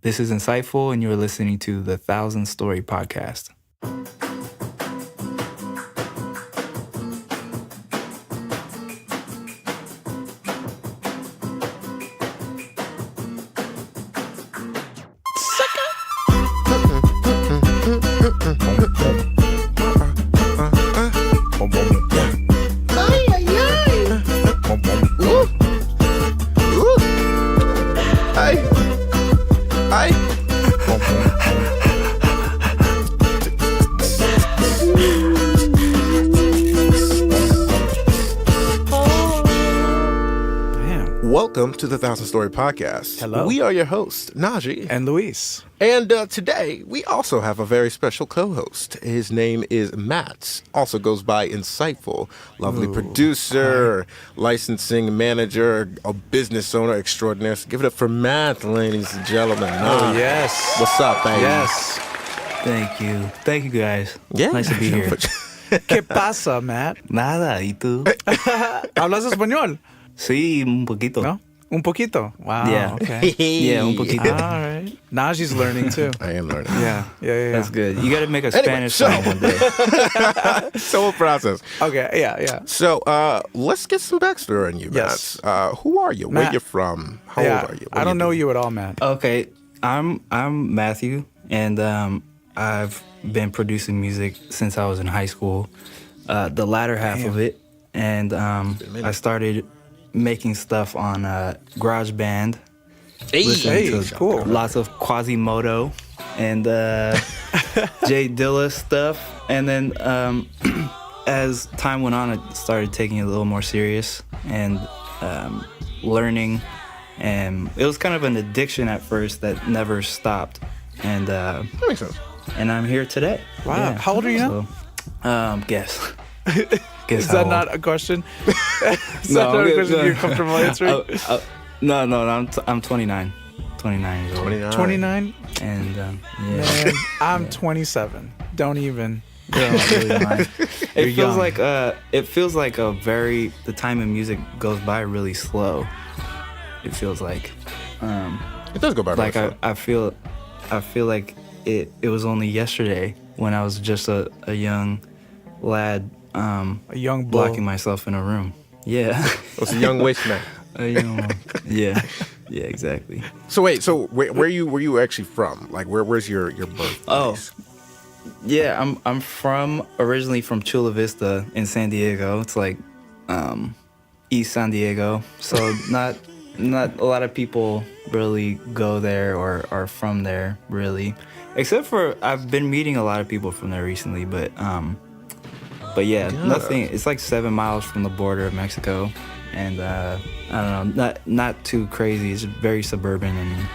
This is Insightful, and you're listening to the 1,000 Story Podcast. Welcome to the 1,000 Story Podcast. Hello. We are your hosts, Najee. And Luis. And today, we also have a very special co-host. His name is Matt. Also goes by Insightful. Lovely producer, licensing manager, a business owner extraordinaire. So give it up for Matt, ladies and gentlemen. Yes. What's up, baby? Yes. Thank you. Thank you, guys. Yeah. Nice to be here. ¿Qué pasa, Matt? Nada, ¿y tú? ¿Hablas español? Sí, un poquito. No? Un poquito. Wow. Yeah. Okay. Yeah, un poquito. All right. Najee's learning too. I am learning. Yeah. That's good. You got to make a Spanish song one day. So we'll process. Okay. Yeah. So let's get some backstory on you, Matt. Yes. Who are you? Where Matt. you from? How old are you? What I do don't know do? you at all, Matt. Okay, I'm Matthew, and I've been producing music since I was in high school, the latter half of it, and I started making stuff on GarageBand. Hey, cool. Lots of Quasimodo and Jay Dilla stuff. And then as time went on, I started taking it a little more serious and learning. And it was kind of an addiction at first that never stopped. And That makes sense. and I'm here today. Wow. Yeah. How old are you now? So, guess. Is that not a question? Is that not a question you're comfortable answering? No, I'm 29. 29 years old. 29. 29? And yeah. Man, I'm 27. Don't even. Really mind. You're It feels like the time in music goes by really slow. It feels like It does go by like really I feel like it was only yesterday when I was just a young lad a young blocking bull. myself in a room. Yeah. It's a young waste man. A young one. Yeah, exactly. So wait, where you actually from? Like where's your birthplace? Oh. Yeah, I'm originally from Chula Vista in San Diego. It's like East San Diego. So not a lot of people really go there or are from there really. Except for I've been meeting a lot of people from there recently, but yeah, nothing. It's like 7 miles from the border of Mexico, and I don't know, not too crazy. It's very suburban and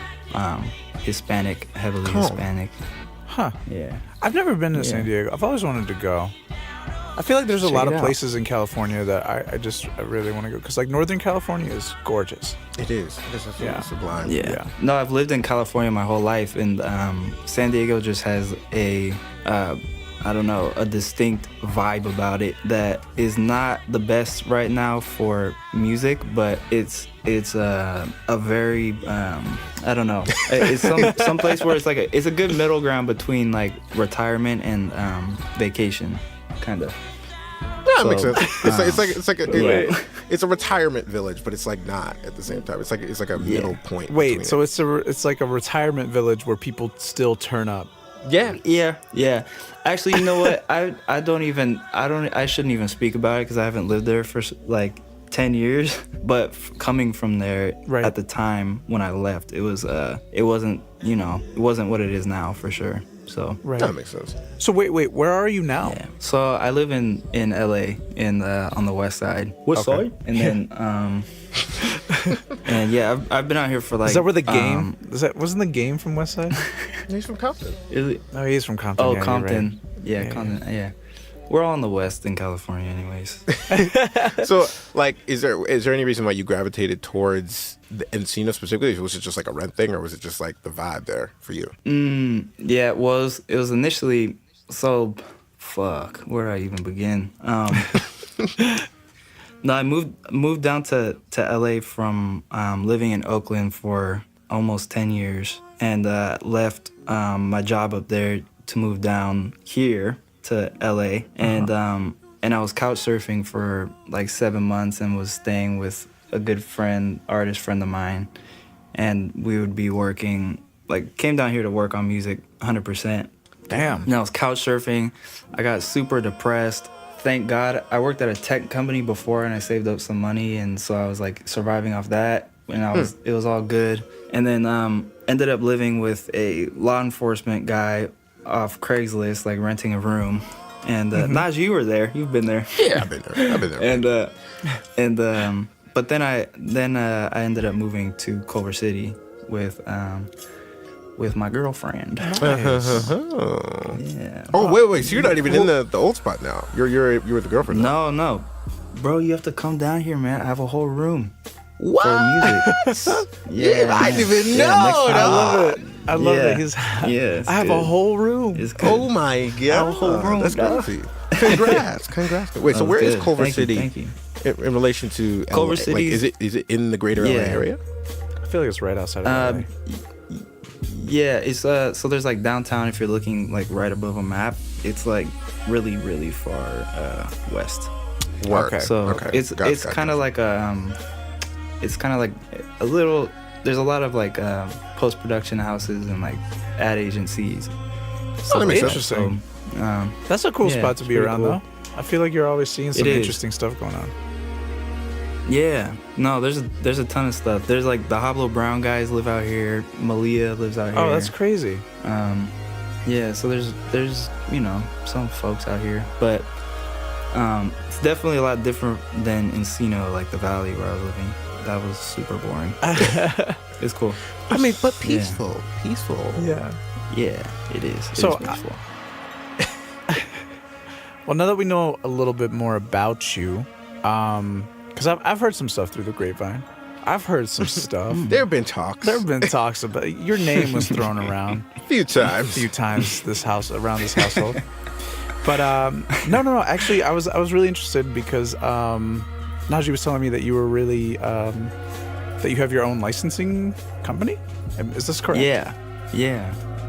Hispanic, heavily Hispanic. Huh. Yeah. I've never been to San Diego. I've always wanted to go. I feel like there's a lot of places in California that I really want to go. Because like Northern California is gorgeous. It is. It is sublime. Yeah. No, I've lived in California my whole life, and San Diego just has a distinct vibe about it that is not the best right now for music, but it's a very I don't know. It's some place where it's a good middle ground between like retirement and vacation, kind of. Yeah, it makes sense. It's a retirement village, but it's like not at the same time. It's like a middle point. Wait, so it's like a retirement village where people still turn up. Yeah. Actually, you know what? I shouldn't even speak about it because I haven't lived there for like 10 years. But coming from there at the time when I left, it wasn't what it is now for sure. So that makes sense. So wait, where are you now? Yeah. So I live in LA on the west side. West side? And then and yeah, I've been out here for like. Is that where the game? Wasn't the game from West Side? He's from Compton. Is it? No, he's from Compton. Oh, yeah, Compton. Right. Yeah, Compton. Yeah. We're all in the West in California, anyways. So, like, is there any reason why you gravitated towards the Encino specifically? Was it just like a rent thing, or was it just like the vibe there for you? Yeah, it was initially. So, fuck. Where do I even begin? No, I moved down to LA from living in Oakland for almost 10 years and left my job up there to move down here to LA, and I was couch surfing for like 7 months and was staying with a good friend, artist friend of mine, and we would be working, like came down here to work on music 100%. Damn. And I was couch surfing. I got super depressed. Thank God I worked at a tech company before and I saved up some money, and so I was like surviving off that, and it was all good. And then ended up living with a law enforcement guy off Craigslist, like renting a room. And Naj, you were there. You've been there. Yeah, I've been there. But then I ended up moving to Culver City with my girlfriend. Nice. Yeah. Oh, wait. So you're not even in the old spot now. You're with the girlfriend now. No. Bro, you have to come down here, man. I have a whole room What? for music. Yeah, I didn't even know. next time. I love it. I love Yeah. that he's. Yeah, I have a good. whole room. It's good. Oh my god, a whole room, that's dog. crazy. Congrats. Wait, so That was where is good. Culver Thank you, City thank you. in relation to Culver LA? City Like, is it in the greater LA Yeah. area? I feel like it's right outside of LA. Yeah, it's so there's like downtown. If you're looking like right above a map, it's like really, really far west. Work. Okay. So it's kind of like it's kind of like a little. There's a lot of like post production houses and like ad agencies. Oh, that makes sense. Interesting. So, That's a cool yeah, spot to it's be pretty around, cool. though. I feel like you're always seeing some It is. interesting stuff going on. yeah, no, there's a ton of stuff. There's like the Hoblo Brown guys live out here. Malia lives out here. Oh, that's crazy. Yeah, so there's some folks out here, but it's definitely a lot different than Encino, like the valley where I was living. That was super boring. It's cool. I mean, but peaceful. Yeah. Yeah, it is. So, It is peaceful. Well, now that we know a little bit more about you, because I've heard some stuff through the grapevine. I've heard some stuff. There have been talks. There have been talks about your name was thrown around a few a times. few times around this household. But no. Actually, I was really interested because Najee was telling me that you were really that you have your own licensing company. Is this correct? Yeah.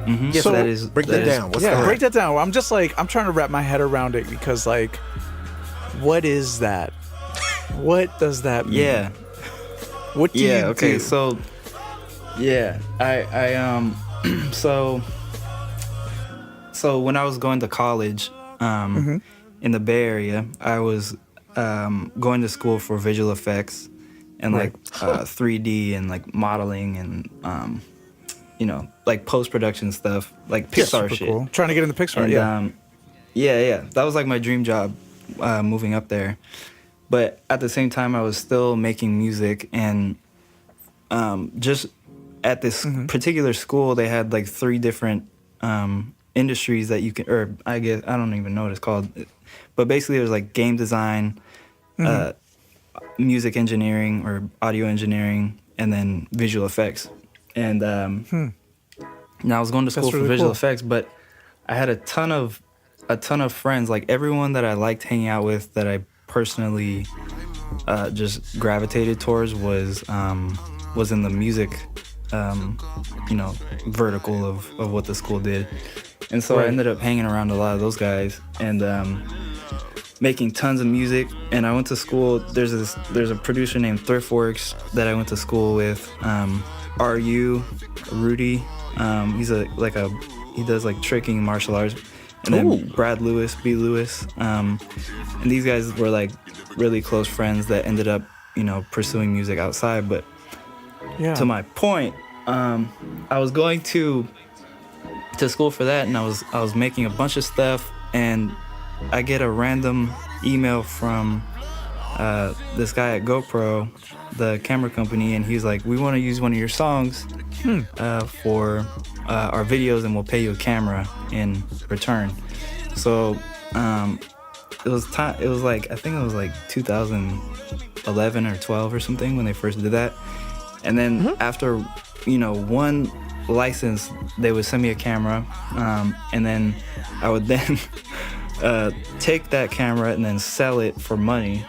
Mm-hmm. So, that is. Break that down. What's Yeah, that? break that down. I'm just like I'm trying to wrap my head around it because like, what is that? What does that mean? Yeah. What do you Okay. do? So, yeah, I so when I was going to college, in the Bay Area, I was going to school for visual effects and like 3D and like modeling and like post production stuff, like Pixar Super shit. cool. Trying to get into Pixar. And, yeah. yeah. That was like my dream job, moving up there. But at the same time, I was still making music, and just at this particular school, they had like 3 different industries that you can, or I guess I don't even know what it's called, but basically it was like game design, music engineering or audio engineering, and then visual effects. And now I was going to school That's for really visual cool. effects, but I had a ton of friends, like everyone that I liked hanging out with, that I personally just gravitated towards was in the music vertical of what the school did. And so I ended up hanging around a lot of those guys and making tons of music. And I went to school, there's a producer named Thriftworks that I went to school with, Rudy. He does like tricking martial arts. And then Brad Lewis, B. Lewis. And these guys were like really close friends that ended up, pursuing music outside. But to my point, I was going to school for that, and I was making a bunch of stuff, and I get a random email from this guy at GoPro, the camera company, and he's like, "We want to use one of your songs for our videos, and we'll pay you a camera in return." So it was time. It was like, I think it was like 2011 or 12 or something when they first did that. And then after one license, they would send me a camera, and then I would then take that camera and then sell it for money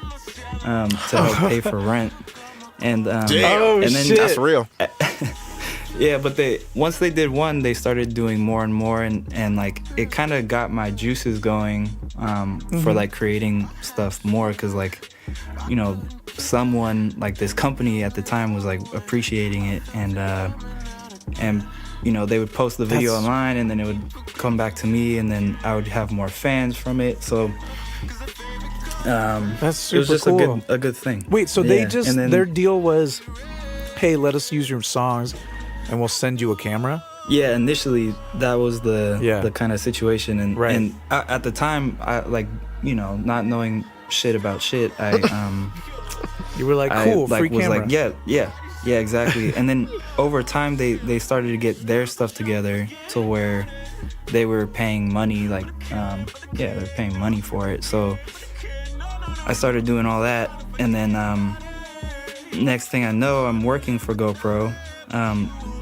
to help pay for rent. And Damn. Oh, and then shit. That's real. Yeah, but once they did one, they started doing more and more, and like it kind of got my juices going for like creating stuff more, because like, you know, someone like this company at the time was like appreciating it, and you know, they would post the video online, and then it would come back to me, and then I would have more fans from it. So that's super it was just cool. a good thing. Wait, so Yeah, they just and then- their deal was, hey, let us use your songs, and we'll send you a camera. Yeah, initially that was the kind of situation, and Right. and at the time, I like, you know, not knowing shit about shit, You were like, I cool, like free was camera. like yeah exactly. And then over time they started to get their stuff together to where they were paying money, like they're paying money for it. So I started doing all that, and then next thing I know, I'm working for GoPro,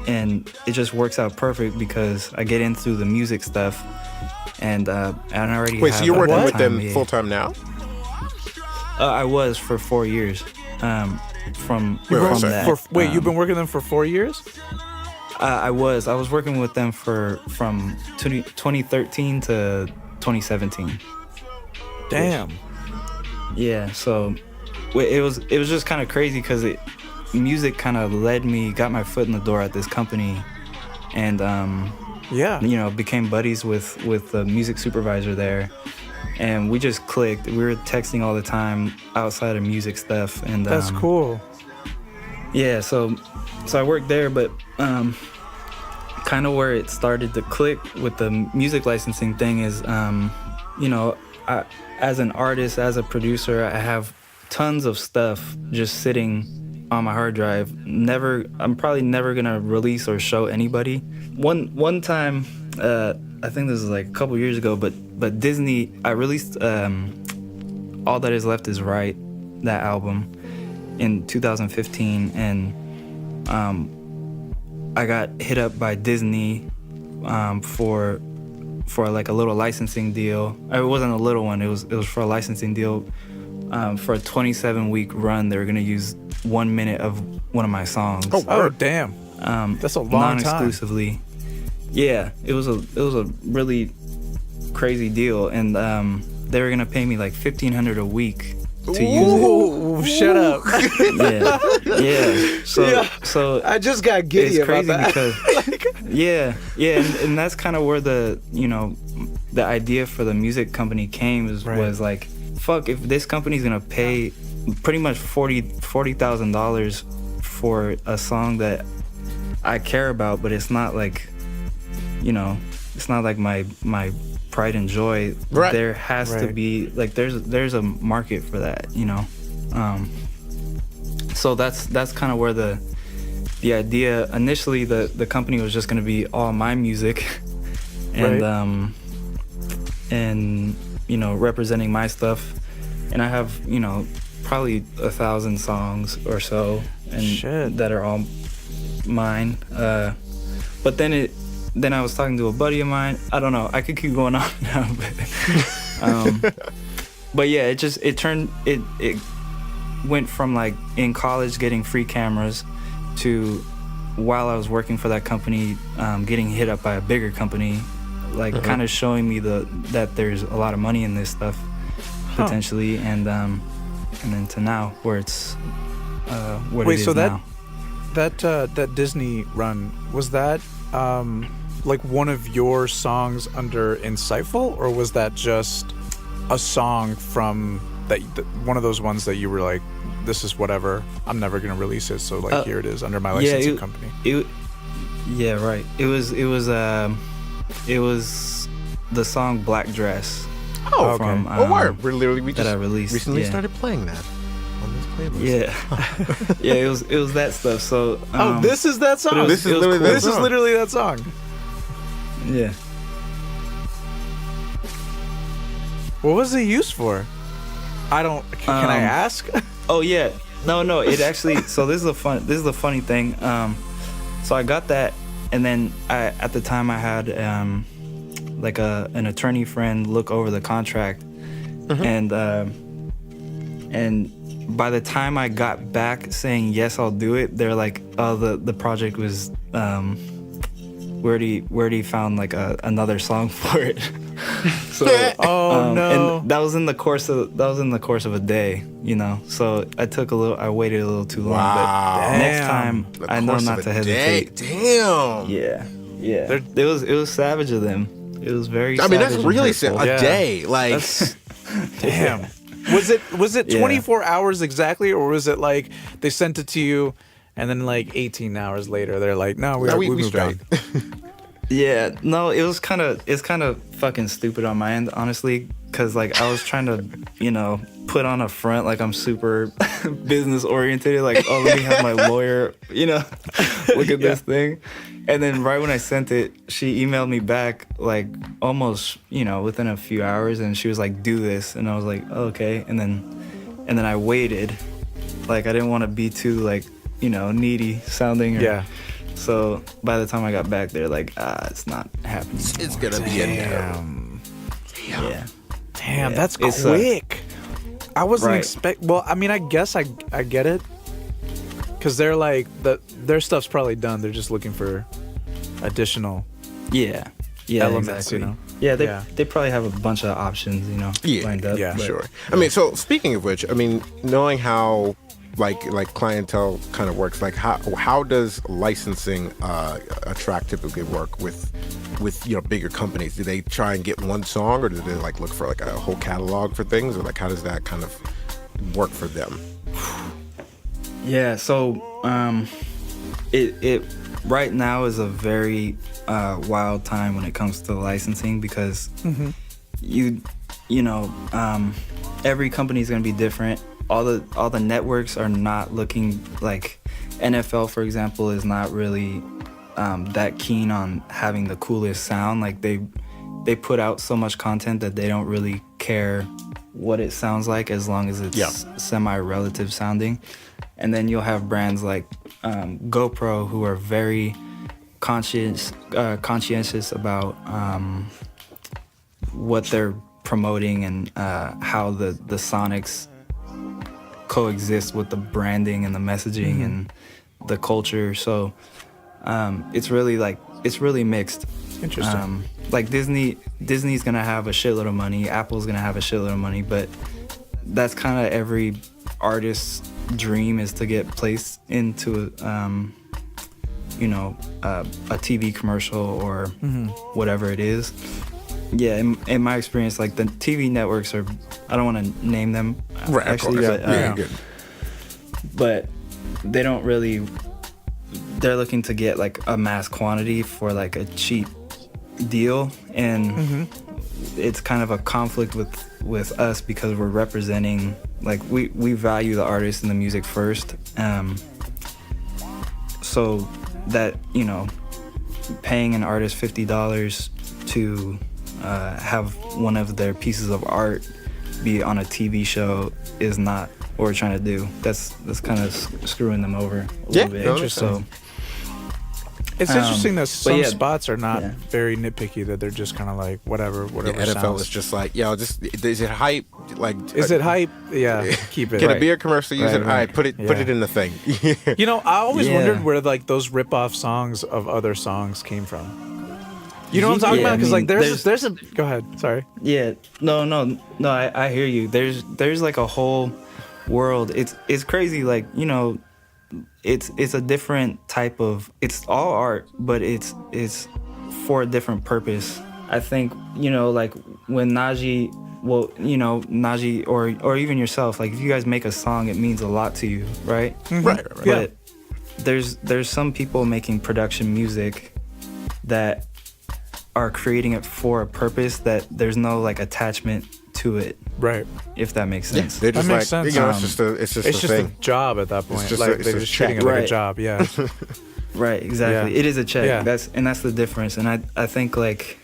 and it just works out perfect because I get into the music stuff, and I already Wait, have so you're working at with that them time, full time now? I was for 4 years. From Wait, that. You've been working with them for 4 years? I was working with them from 2013 to 2017. Damn. Yeah, so it was just kind of crazy because music kind of got my foot in the door at this company, and you know, became buddies with the music supervisor there, and we just clicked. We were texting all the time outside of music stuff, and That's cool. Yeah, so I worked there, but kind of where it started to click with the music licensing thing is, you know, as an artist, as a producer, I have tons of stuff just sitting on my hard drive. I'm probably never gonna release or show anybody. One time, I think this was like a couple years ago, but Disney, I released All That Is Left Is Right, that album, in 2015, and I got hit up by Disney for like a little licensing deal. It wasn't a little one. It was for a licensing deal for a 27-week run. They were gonna use 1 minute of one of my songs. Oh damn. That's a long time. Non-exclusively. Yeah, it was a really crazy deal, and they were gonna pay me like $1,500 a week to use it. Ooh, shut up. Yeah. So I just got giddy it's about crazy that. because and that's kind of where the idea for the music company came was like, fuck, if this company's gonna pay pretty much $40,000 for a song that I care about, but it's not like, you know, it's not like my pride and joy. Right. There has to be like there's a market for that, you know. So that's kind of where the idea initially, the company was just going to be all my music, and and you know, representing my stuff, and I have, you know, probably 1,000 songs or so, and that are all mine. But then I was talking to a buddy of mine. I don't know. I could keep going on now, but yeah, it went from like in college getting free cameras to while I was working for that company, getting hit up by a bigger company, like kind of showing me that there's a lot of money in this stuff potentially, and then to now where it's what it is now. That Disney run, was that like one of your songs under Insightful, or was that just a song from that one of those ones that you were like, this is whatever, I'm never gonna release it, so like here it is under my licensing company? Yeah, right. It was the song Black Dress. Oh, okay. From, we that I released recently started playing that on this playlist. Yeah, it was that stuff. So this is that song. This is literally that song. Yeah. What was it used for? Can I ask? Oh yeah, no. It actually. So this is the funny thing. So I got that, and then at the time I had like an attorney friend look over the contract, and by the time I got back saying yes, I'll do it, they're like, oh, the project was we already found like another song for it. So no. and that was in the course of a day, you know. So I waited a little too long. Wow. But next time The I know course not of to a hesitate. day. Damn. Yeah. It was savage of them. It was very. I mean, that's savage and really hurtful. a day. Like, Damn. Was it 24 hours exactly, or was it like they sent it to you, and then like 18 hours later they're like, no, we moved straight. on. Yeah, no, it's kind of fucking stupid on my end, honestly, because like I was trying to, you know, put on a front like I'm super business oriented, like, oh, let me have my lawyer, you know, look at this thing. And then right when I sent it, she emailed me back like almost, you know, within a few hours, and she was like, do this, and I was like, oh, okay. And then I waited, like I didn't want to be too like, you know, needy sounding. Yeah. So by the time I got back, they're like, it's not happening. it's gonna be a no. Damn. Yeah. Damn, Yeah. that's It's, quick. I wasn't right. Well, I mean, I guess I get it, because they're like their stuff's probably done. They're just looking for additional Yeah. elements, exactly. you know. Yeah, they probably have a bunch of options, you know, lined up. yeah. but- Sure. I mean, so speaking of which, I mean, knowing how like clientele kind of works, like how does licensing a track typically work with you know, bigger companies? Do they try and get one song, or do they like look for like a whole catalog for things, or like how does that kind of work for them? Yeah, so it right now is a very wild time when it comes to licensing, because you know, every company is going to be different. All the networks are not looking like NFL, for example, is not really that keen on having the coolest sound. Like they put out so much content that they don't really care what it sounds like, as long as it's semi-relative sounding. And then you'll have brands like GoPro, who are very conscientious about what they're promoting and how the sonics coexist with the branding and the messaging and the culture. So it's really mixed. Interesting. Like Disney's gonna have a shitload of money, Apple's gonna have a shitload of money, but that's kind of every artist's dream, is to get placed into you know, a TV commercial or whatever it is. Yeah, in my experience, like the TV networks are, I don't want to name them Right, actually, of course. but they don't really, they're looking to get like a mass quantity for like a cheap deal, and it's kind of a conflict with us, because we're representing, like we value the artist and the music first, so that, you know, paying an artist $50 to have one of their pieces of art be on a TV show is not what we're trying to do. That's kind of screwing them over a little bit. Interesting. It's interesting that some yeah, spots are not very nitpicky, that they're just kind of like whatever The NFL sounds. is just like, yo, just is it hype? Like, Is it hype? Yeah, keep it. Get a beer commercial, use it. Right. All right, put it in the thing. You know, I always Yeah. wondered where like those rip-off songs of other songs came from. You know what I'm talking Yeah, about? Because I mean, like there's a. Go ahead. Sorry. Yeah, no, I hear you. There's like a whole world. It's crazy. Like, you know, it's a different type of. It's all art, but it's for a different purpose. I think, you know, like when Najee, well, you know, Najee or even yourself, like if you guys make a song, it means a lot to you, right? Right. Yeah. But there's some people making production music that are creating it for a purpose that there's no like attachment to it, Right. if that makes sense. They're just That like, makes sense. you know, it's just a It's just thing. a job at that point. just Like it's they're a just treating it check. like a Right. job. Yeah. Right, exactly. Yeah. It is a check. Yeah. That's the difference. And I think like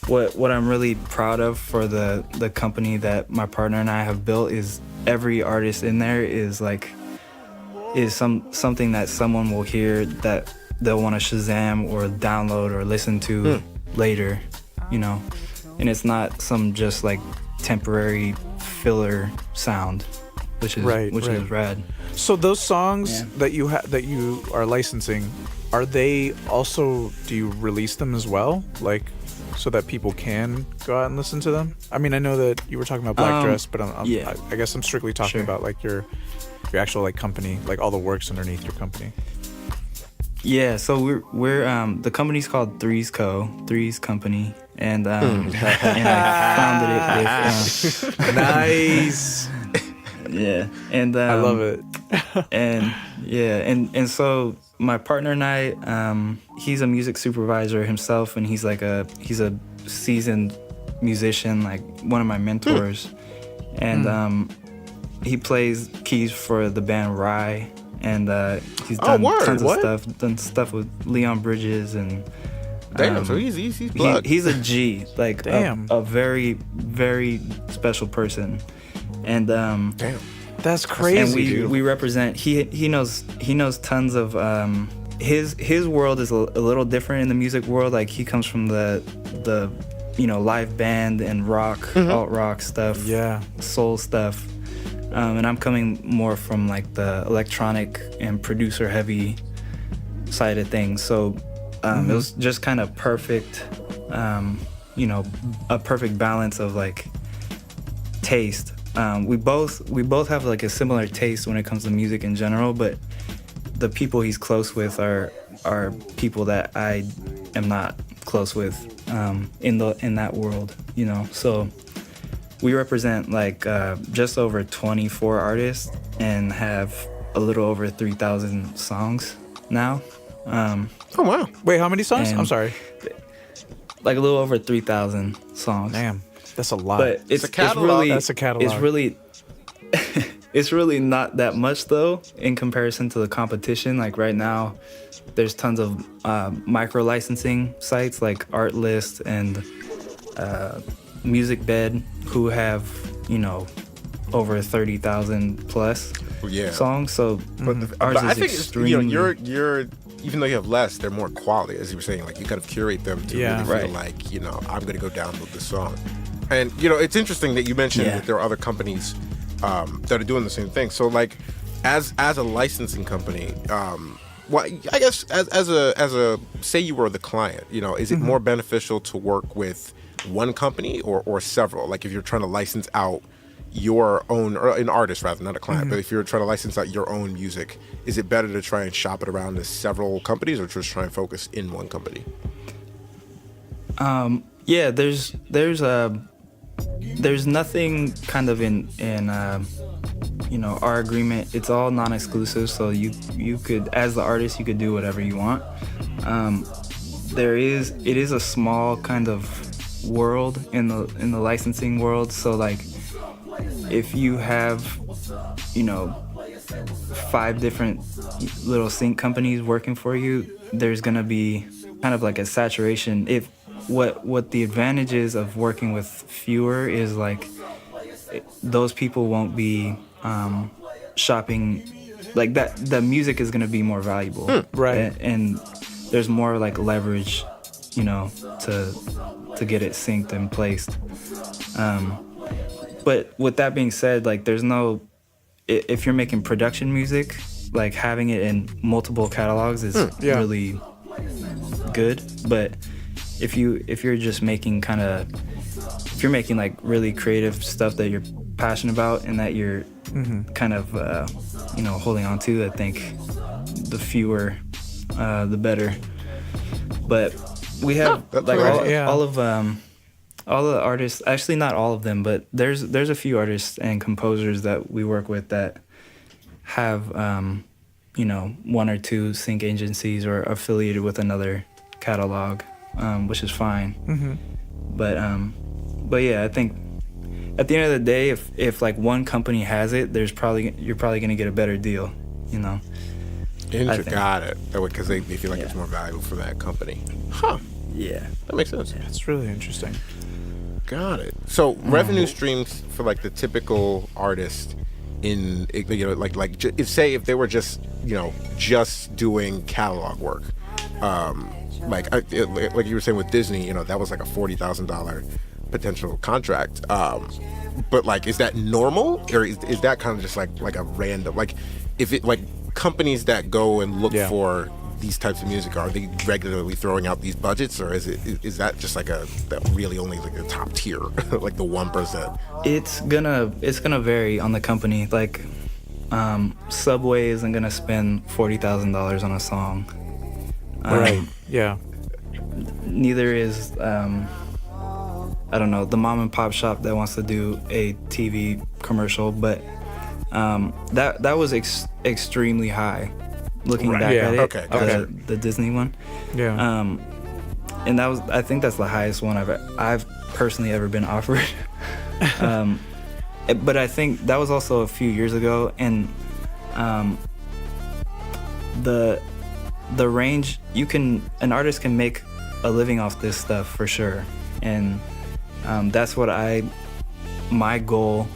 what I'm really proud of for the company that my partner and I have built is every artist in there is something that someone will hear that they'll want to Shazam or download or listen to later, you know. And it's not some just like temporary filler sound. which is Right, which right. is rad. So those songs Yeah. that you are licensing, are they also, do you release them as well, like so that people can go out and listen to them? I mean, I know that you were talking about Black Dress, but yeah. I guess I'm strictly talking Sure. about like your actual like company, like all the works underneath your company. Yeah, so we're the company's called Threes Company, and and I founded it with Nice. yeah, and I love it. and yeah, and so my partner and I, he's a music supervisor himself, and he's a seasoned musician, like one of my mentors, and he plays keys for the band Rye. And he's done tons of stuff. Done stuff with Leon Bridges and Damn, so he's blood. he's a G, like Damn. a very very special person. And Damn. That's crazy. and dude. we represent. He knows tons of his world is a little different in the music world. Like he comes from the live band and rock, alt rock stuff, Yeah. soul stuff. And I'm coming more from like the electronic and producer heavy side of things. So it was just kind of perfect, a perfect balance of like taste. We both have like a similar taste when it comes to music in general, but the people he's close with are people that I am not close with in that world, So we represent like just over 24 artists and have a little over 3,000 songs now. Oh wow. Wait, how many songs? And- I'm sorry. Like a little over 3,000 songs. Damn, that's a lot. But it's a catalog. really, That's a catalog. It's really it's really not that much though in comparison to the competition. Like right now there's tons of micro licensing sites like Artlist and Music Bed who have over 30,000 plus Yeah. songs. So ours But I is think extremely. you're even though you have less, they're more quality, as you were saying. Like you kind of curate them to Yeah. really feel Right. like I'm gonna go download this song. And it's interesting that you mentioned Yeah. that there are other companies that are doing the same thing. So like, as a licensing company, well, I guess as a say you were the client, is it more beneficial to work with one company or several? Like if you're trying to license out your own, or an artist rather, not a client, but if you're trying to license out your own music, is it better to try and shop it around to several companies or just try and focus in one company? Yeah, there's nothing kind of in our agreement. It's all non-exclusive, so you could, as the artist, you could do whatever you want. It is a small kind of world in the licensing world. So like, if you have 5 different little sync companies working for you, there's gonna be kind of like a saturation. If what the advantages of working with fewer is like, those people won't be shopping like that. The music is gonna be more valuable, Right. and there's more like leverage, to get it synced and placed. But with that being said, like there's no, if you're making production music, like having it in multiple catalogs is Yeah. really good. But if you're just making if you're making like really creative stuff that you're passionate about and that you're kind of holding on to, I think the fewer the better. But we have that's like right. all the artists, actually not all of them, but there's a few artists and composers that we work with that have 1 or 2 sync agencies or affiliated with another catalog, which is fine. But yeah, I think at the end of the day, if like one company has it, you're probably gonna get a better deal, I think. Got it. Because they feel like it's more valuable for that company. Huh. Yeah. That makes sense. That's really interesting. Got it. So revenue streams for like the typical artist in if they were just doing catalog work, like you were saying with Disney, that was like a $40,000 potential contract. But like, is that normal, or is that kind of just like a random, like, if it, like, companies that go and look for these types of music, are they regularly throwing out these budgets, or is that just like that really only like the top tier, like the 1%? It's gonna vary on the company. Like, Subway isn't gonna spend $40,000 on a song. Right. Yeah. Neither is I don't know, the mom and pop shop that wants to do a TV commercial, but that was extremely high. Looking back at it, the Disney one. Yeah. And that was, I think that's the highest one I've personally ever been offered. But I think that was also a few years ago, and the range, an artist can make a living off this stuff for sure, and that's what my goal,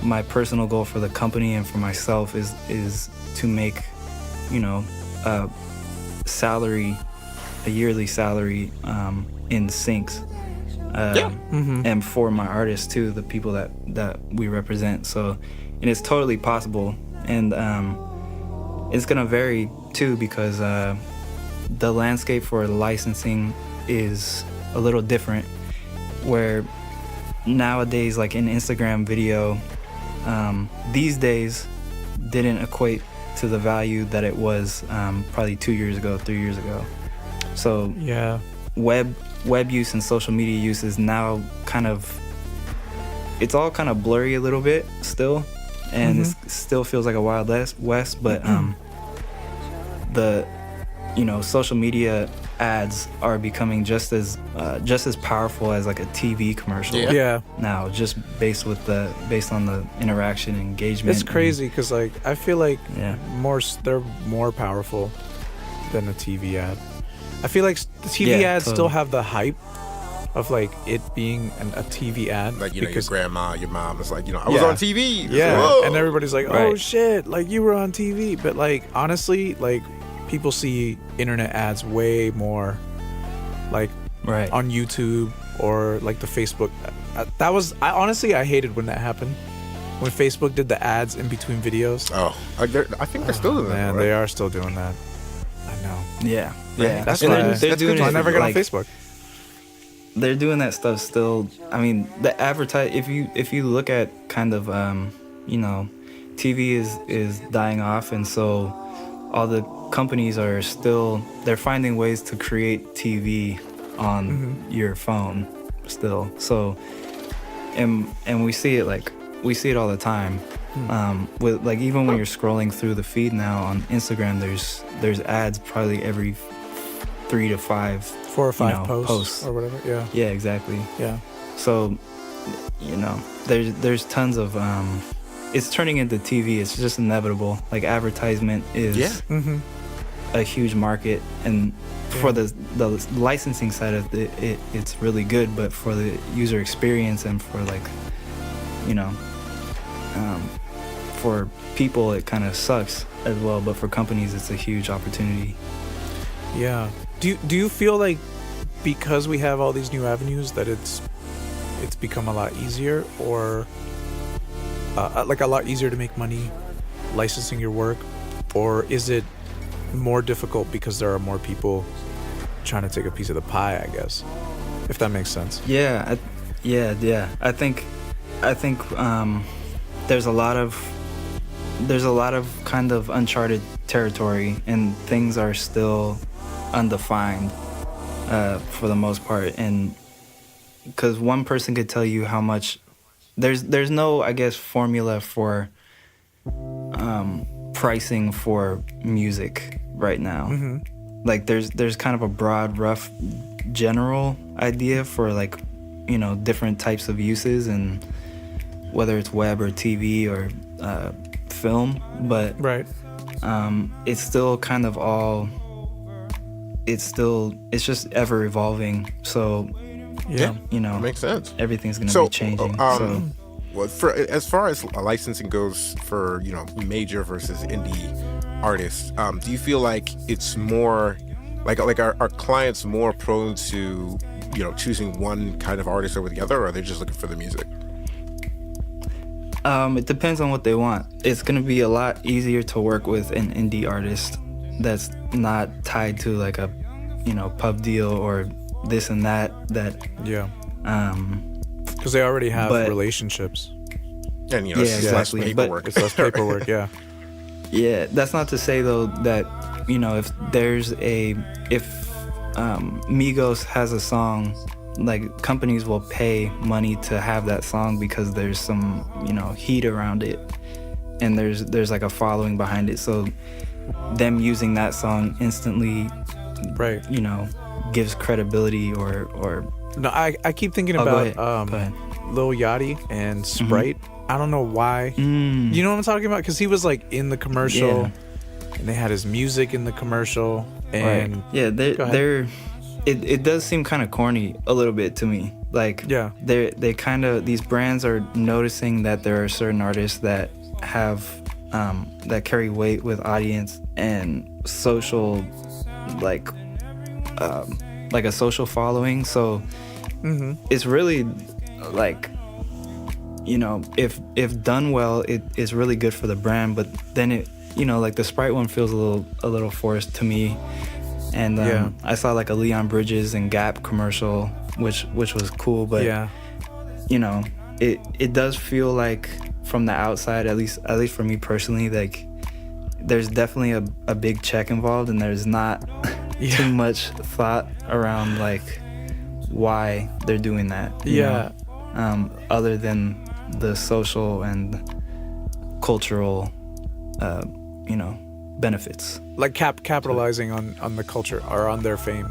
my personal goal for the company and for myself is to make, a yearly salary in syncs. And for my artists too, the people that we represent. So, and it's totally possible, and it's gonna vary too, because the landscape for licensing is a little different, where nowadays, like an Instagram video these days didn't equate to the value that it was probably 2 years ago, 3 years ago. So yeah, web use and social media use is now it's all kind of blurry a little bit still, and it still feels like a wild west, but the social media ads are becoming just as powerful as like a TV commercial. Now, just based on the interaction and engagement. It's crazy because like I feel like they're more powerful than a TV ad. I feel like the TV ads still have the hype of like it being a TV ad, like your grandma, your mom is like, I was on TV. And everybody's like, oh shit, like you were on TV. But like honestly, like people see internet ads way more, like on YouTube or like the Facebook. I hated when that happened, when Facebook did the ads in between videos. I think they're still doing that. Man, they are still doing that. I know. Yeah. That's why they're doing it. I never got on Facebook. They're doing that stuff still. I mean, the if you look at kind of TV is dying off, and so all the companies they're finding ways to create TV on your phone still. So and we see it all the time. With like, even when you're scrolling through the feed now on Instagram, there's ads probably every 4 or 5 posts or whatever. Yeah, exactly. Yeah. So there's tons of it's turning into TV. It's just inevitable. Like, advertisement is a huge market, and for the licensing side of it's really good, but for the user experience and for like for people it kind of sucks as well, but for companies it's a huge opportunity. Yeah. Do you feel like because we have all these new avenues that it's become a lot easier, or like a lot easier to make money licensing your work, or is it more difficult because there are more people trying to take a piece of the pie, I guess, if that makes sense? Yeah. I think there's a lot of kind of uncharted territory, and things are still undefined for the most part, and because one person could tell you how much there's no, I guess, formula for pricing for music right now. Like there's kind of a broad, rough, general idea for like different types of uses, and whether it's web or TV or film, but it's still kind of all, it's just ever evolving. So makes sense. Everything's gonna be changing. Well, as far as licensing goes for major versus indie artists, do you feel like it's more like are clients more prone to choosing one kind of artist over the other, or are they just looking for the music? It depends on what they want. It's gonna be a lot easier to work with an indie artist that's not tied to like a, pub deal or this and that. Yeah. Because they already have relationships. And yeah, it's less exactly. paperwork. It's less paperwork. Yeah. Yeah, that's not to say though that if Migos has a song, like companies will pay money to have that song because there's some heat around it, and there's like a following behind it. So them using that song instantly, right? Gives credibility or. No, I keep thinking Go about ahead. Lil Yachty and Sprite. I don't know why. You know what I'm talking about? Because he was like in the commercial, and they had his music in the commercial. And right. Yeah, they're it does seem kind of corny a little bit to me. Like they kind of, these brands are noticing that there are certain artists that have that carry weight with audience and social, like a social following. So it's really like, if done well, it is really good for the brand. But then it, like the Sprite one feels a little forced to me. And I saw like a Leon Bridges and Gap commercial, which was cool. But it does feel like from the outside, at least for me personally, like there's definitely a big check involved, and there's not too much thought around like why they're doing that. Other than the social and cultural, benefits. Like capitalizing on the culture or on their fame.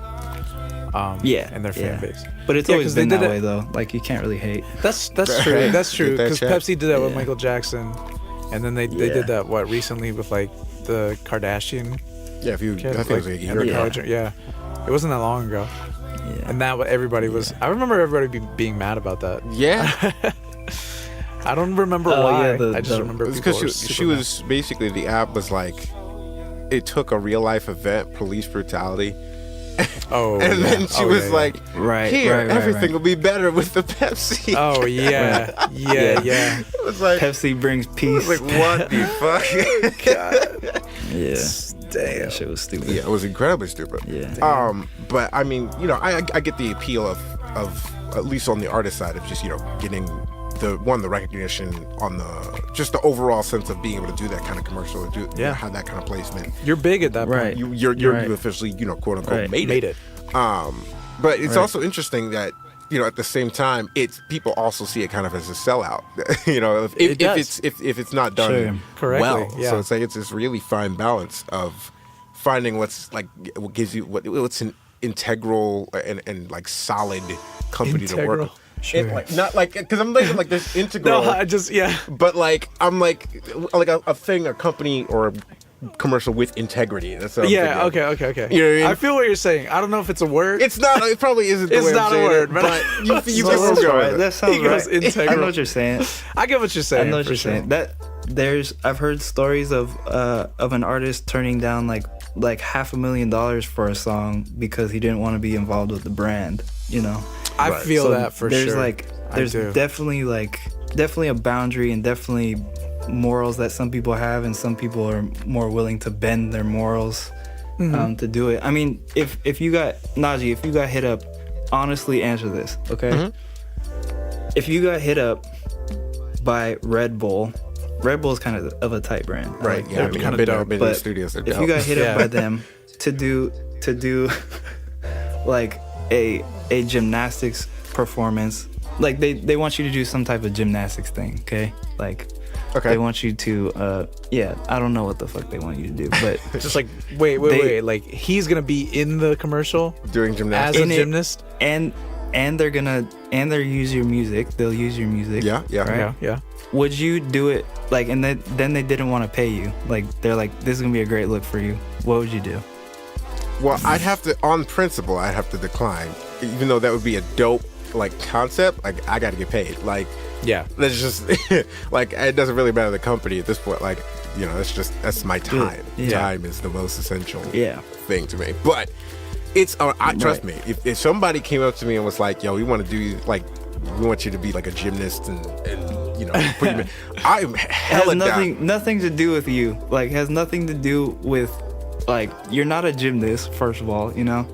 And their fan base. But it's always been that way though. Like you can't really hate. That's true. That's true. Because Pepsi did that with Yeah. Michael Jackson, and then they did that recently with like the Kardashian. Yeah, I think it was like a year ago. Yeah, it wasn't that long ago. Yeah. And that everybody was. I remember everybody being mad about that. Yeah. I don't remember why. Yeah, I just remember It's people were because she was basically, the app was like, it took a real life event, police brutality. Oh, and then she was like, Right, here, right, everything will be better with the Pepsi. Oh yeah, yeah. It was like, Pepsi brings I peace. was like, what the fuck? God. Yeah. Damn. That shit was stupid. Yeah, it was incredibly stupid. Yeah. But I mean, I get the appeal of at least on the artist side of just, getting the recognition on just the overall sense of being able to do that kind of commercial, have that kind of placement. You're big at that point. Right. You Right. officially, quote unquote, Right. made it. But it's also interesting that, at the same time, people also see it kind of as a sellout. If it's not done Correctly, well. yeah. So it's like it's this really fine balance of finding what's like what gives you what's an integral and like solid company to work with. Sure. Not like, because I'm thinking like this integral. No, I just But like I'm like a thing, a company or a commercial with integrity. That's what I'm thinking. Okay. You know what I mean? I feel what you're saying. I don't know if it's a word. It's not. It probably isn't. The It's way I'm not a saying word, it, but you No, can that's go right. with it. That sounds He goes right. integral. I know what you're saying. I get what you're saying. I know what for you're sure. saying. That I've heard stories of an artist turning down like $500,000 for a song because he didn't want to be involved with the brand. I feel So that for there's sure. There's do. definitely a boundary and definitely morals that some people have, and some people are more willing to bend their morals to do it. I mean, if you got Najee, if you got hit up, honestly answer this, okay? If you got hit up by Red Bull is kind of a tight brand, Right. Yeah. I mean, I've been in the But studios. if you got hit up by them to do like a gymnastics performance, like they want you to do some type of gymnastics thing, okay? Like they want you to I don't know what the fuck they want you to do, but Just like wait. Like he's gonna be in the commercial doing as gymnastics. a gymnast. and they'll use your music. They'll use your music. Yeah. Right? Yeah. Would you do it like, and then they didn't want to pay you? Like they're like, this is gonna be a great look for you. What would you do? Well, I'd have to, on principle, I'd have to decline, even though that would be a dope like concept. Like I got to get paid. Like Yeah. that's just like it doesn't really matter the company at this point. Like that's my time. Yeah. Time is the most essential Yeah. thing to me. But It's trust me. If somebody came up to me and was like, "Yo, we want to do like, we want you to be like a gymnast and you know, I'm hella down. Nothing to do with you. Like, has nothing to do with, like, you're not a gymnast, first of all, you know.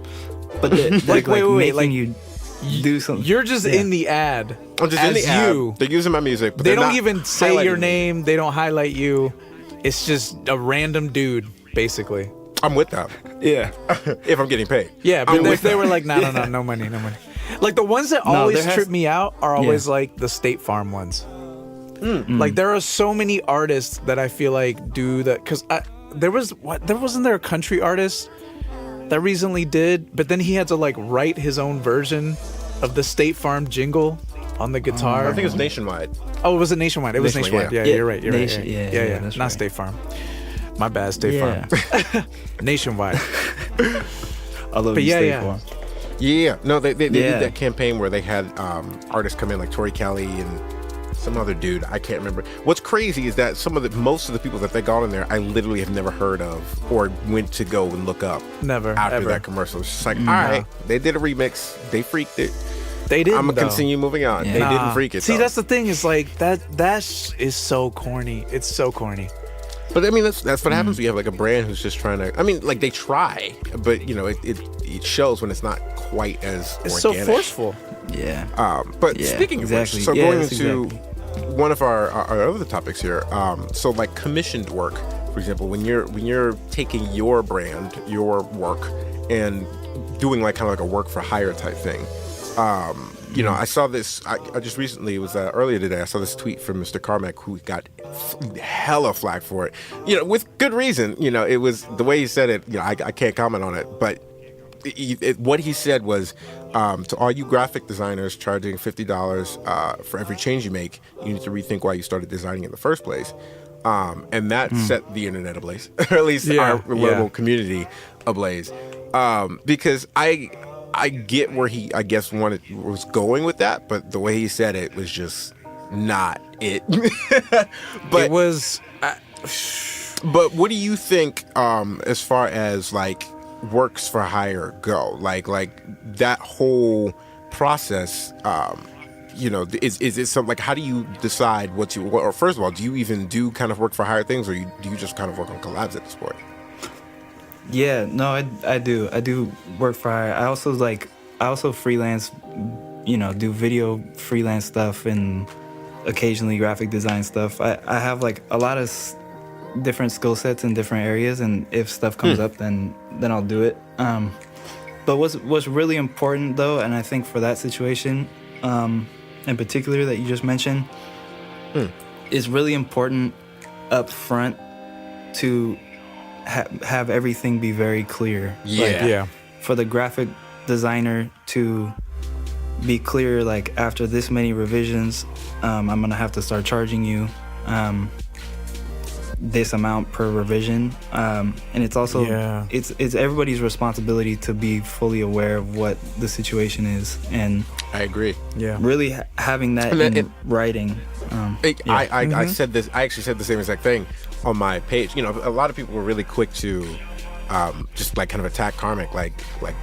But wait, making like, you do something. You're just in the ad. I'm just in the ad. They're using my music, but they they're don't not even say your highlighting name. They don't highlight you. It's just a random dude, basically. I'm with them. Yeah. If I'm getting paid. Yeah, but if they were like, no money. Like the ones that always trip me out are always like the State Farm ones. Like there are so many artists that I feel like do that, because wasn't there a country artist that recently did, but then he had to like write his own version of the State Farm jingle on the guitar. I think it was Nationwide. Oh, was it Nationwide? It was Nationwide. Yeah, you're right. Yeah. That's Not right. State Farm. My bad, State Farm. Nationwide. I love you, State Farm. Yeah. No, they did that campaign where they had artists come in like Tori Kelly and some other dude. I can't remember. What's crazy is that most of the people that they got in there, I literally have never heard of or went to go and look up. Never. After ever. that commercial. It's just like, all right, they did a remix. They freaked it. They didn't. I'm gonna continue moving on. Yeah. They didn't freak it. See, though. that's the thing. Is like that is so corny. It's so corny. But I mean, that's what happens when you have like a brand who's just trying to. I mean, like they try, but you know, it shows when it's not quite as It's organic. so forceful. Yeah. But Yeah, speaking exactly. of which, so Yeah, going that's into exactly. one of our other topics here, so like commissioned work, for example, when you're taking your brand, your work, and doing like kind of like a work for hire type thing. You know, I saw this. I just recently, it was earlier today. I saw this tweet from Mr. Carmack, who got hella flack for it. You know, with good reason. You know, it was the way he said it. You know, I can't comment on it, but what he said was, to all you graphic designers charging $50 for every change you make, you need to rethink why you started designing in the first place. And that set the internet ablaze, or at least our little community ablaze, because I get where he, I guess, was going with that, but the way he said it was just not it. But It was. But what do you think, as far as like works for hire go? Like that whole process. You know, is it something like, how do you decide or first of all, do you even do kind of work for hire things, or do you just kind of work on collabs at this point? Yeah, no, I do. I do work for hire. I also freelance, you know, do video freelance stuff and occasionally graphic design stuff. I have like a lot of different skill sets in different areas, and if stuff comes up, then I'll do it. But what's really important though, and I think for that situation, in particular that you just mentioned, is really important up front to have everything be very clear. Yeah. For the graphic designer to be clear, like after this many revisions, I'm gonna have to start charging you this amount per revision, and it's also it's everybody's responsibility to be fully aware of what the situation is, and I agree. Yeah. Really having that in writing. I said this. I actually said the same exact thing on my page. You know, a lot of people were really quick to just like kind of attack Carmack, like